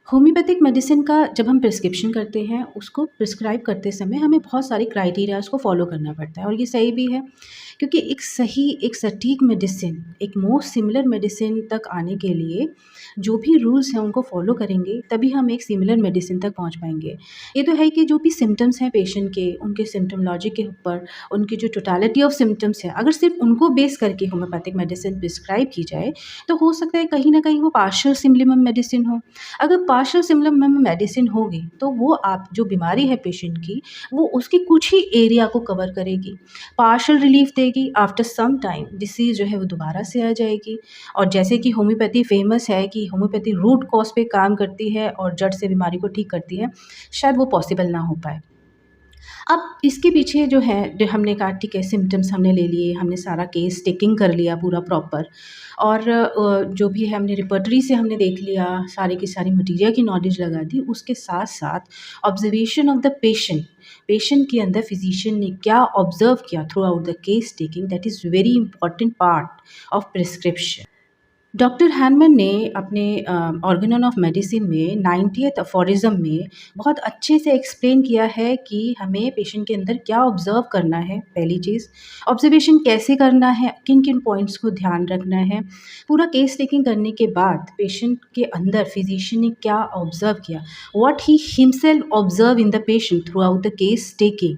Homeopathic medicine का जब हम प्रिस्क्रिप्शन करते हैं, उसको प्रिस्क्राइब करते समय हमें बहुत सारी क्राइटेरियाज़ को फ़ॉलो करना पड़ता है और ये सही भी है, क्योंकि एक सटीक मेडिसिन, एक मोस्ट सिमिलर मेडिसिन तक आने के लिए जो भी रूल्स हैं उनको फ़ॉलो करेंगे, तभी हम एक सिमिलर मेडिसिन तक पहुँच पाएँगे। ये तो है कि जो भी सिम्पटम्स हैं पेशेंट के, उनके सिम्पटोलॉजी के ऊपर, उनकी जो टोटलिटी ऑफ सिम्पटम्स है, अगर सिर्फ़ उनको बेस करके होम्योपैथिक मेडिसिन प्रिस्क्राइब की जाए, तो हो सकता है कहीं न कहीं वो पार्शियल सिमिलर मेडिसिन हो। अगर पार्शियल सिमिलर मेडिसिन होगी तो वो आप जो बीमारी है पेशेंट की वो उसके कुछ ही एरिया को कवर करेगी, पार्शियल रिलीफ देगी। आफ्टर सम टाइम डिसीज़ जो है वो दोबारा से आ जाएगी। और जैसे कि होम्योपैथी फेमस है कि होम्योपैथी रूट कॉज पे काम करती है और जड़ से बीमारी को ठीक करती है, शायद वो पॉसिबल ना हो पाए। अब इसके पीछे जो है जो हमने कहा ठीक है, सिम्पटम्स हमने ले लिए, हमने सारा केस टेकिंग कर लिया पूरा प्रॉपर। और जो भी है हमने रिपर्टरी से हमने देख लिया, सारी की सारी मटीरियल की नॉलेज लगा दी। उसके साथ-साथ observation of the patient, patient के अंदर फिज़िशियन ने क्या ऑब्ज़र्व किया through out the case taking, that is very important part of prescription. Doctor Hahnemann ने अपने ऑर्गेनन ऑफ मेडिसिन में 90th अफोरिज़म में बहुत अच्छे से एक्सप्लेन किया है कि हमें पेशेंट के अंदर क्या ऑब्ज़र्व करना है। पहली चीज़, ऑब्ज़र्वेशन कैसे करना है, किन-किन पॉइंट्स को ध्यान रखना है। पूरा केस टेकिंग करने के बाद पेशेंट के अंदर फिज़िशियन ने क्या ऑब्ज़र्व किया, what he himself observe in the patient through out the case taking,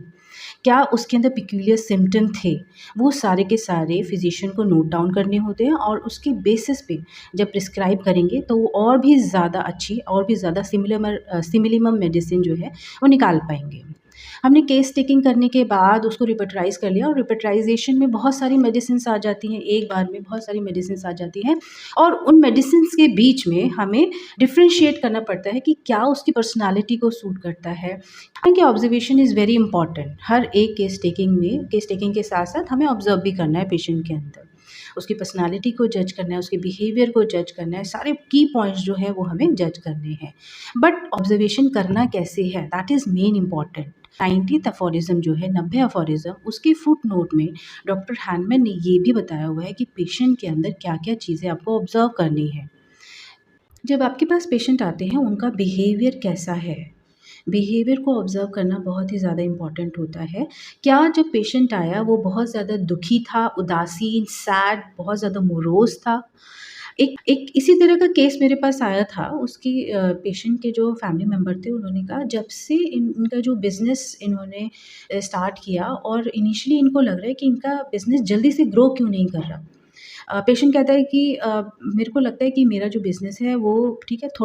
क्या उसके अंदर पिक्यूलियर सिम्पटम थे, वो सारे के सारे फिज़िशियन को नोट डाउन करने होते हैं और उसके बेसिस पे जब प्रिस्क्राइब करेंगे तो वो और भी ज़्यादा अच्छी और भी ज़्यादा सिमिलिमम मेडिसिन जो है वो निकाल पाएँगे। हमने केस टेकिंग करने के बाद उसको रिपर्टराइज़ कर लिया और रिपर्टराइज़ेशन में बहुत सारी मेडिसिन्स आ जाती हैं, एक बार में बहुत सारी मेडिसिन्स आ जाती हैं और उन मेडिसिन्स के बीच में हमें डिफरेंशिएट करना पड़ता है कि क्या उसकी पर्सनैलिटी को सूट करता है। क्योंकि ऑब्जर्वेशन इज़ वेरी इंपॉर्टेंट। हर एक केस टेकिंग के साथ-साथ हमें ऑब्ज़र्व भी करना है पेशेंट के अंदर। उसकी पर्सनैलिटी को जज करना है, उसके बिहेवियर को जज करना है, सारे की पॉइंट्स जो हैं वो हमें जज करने हैं। बट ऑब्ज़र्वेशन करना कैसे है, that is main important. 90th अफोरिज़म जो है, 90 अफोरिज़म, उसके फुट नोट में डॉक्टर हैनमन ने ये भी बताया हुआ है कि पेशेंट के अंदर क्या-क्या चीज़ें आपको ऑब्ज़र्व करनी है। जब आपके पास पेशेंट आते हैं, उनका बिहेवियर कैसा है? बिहेवियर को ऑब्ज़र्व करना बहुत ही ज़्यादा इम्पॉर्टेंट होता है। क्या जब पेशेंट आया वो बहुत ज़्यादा दुखी था, उदासीन, सैड, बहुत ज़्यादा मोरोज़ था? एक एक इसी तरह का केस मेरे पास आया था। उसकी पेशेंट के जो फैमिली मेंबर थे उन्होंने कहा जब से इनका जो बिज़नेस इन्होंने स्टार्ट किया और इनिशियली इनको लग रहा है कि इनका बिज़नेस जल्दी से ग्रो क्यों नहीं कर रहा। पेशेंट कहता है कि मेरे को लगता है कि मेरा जो बिज़नेस है वो ठीक है,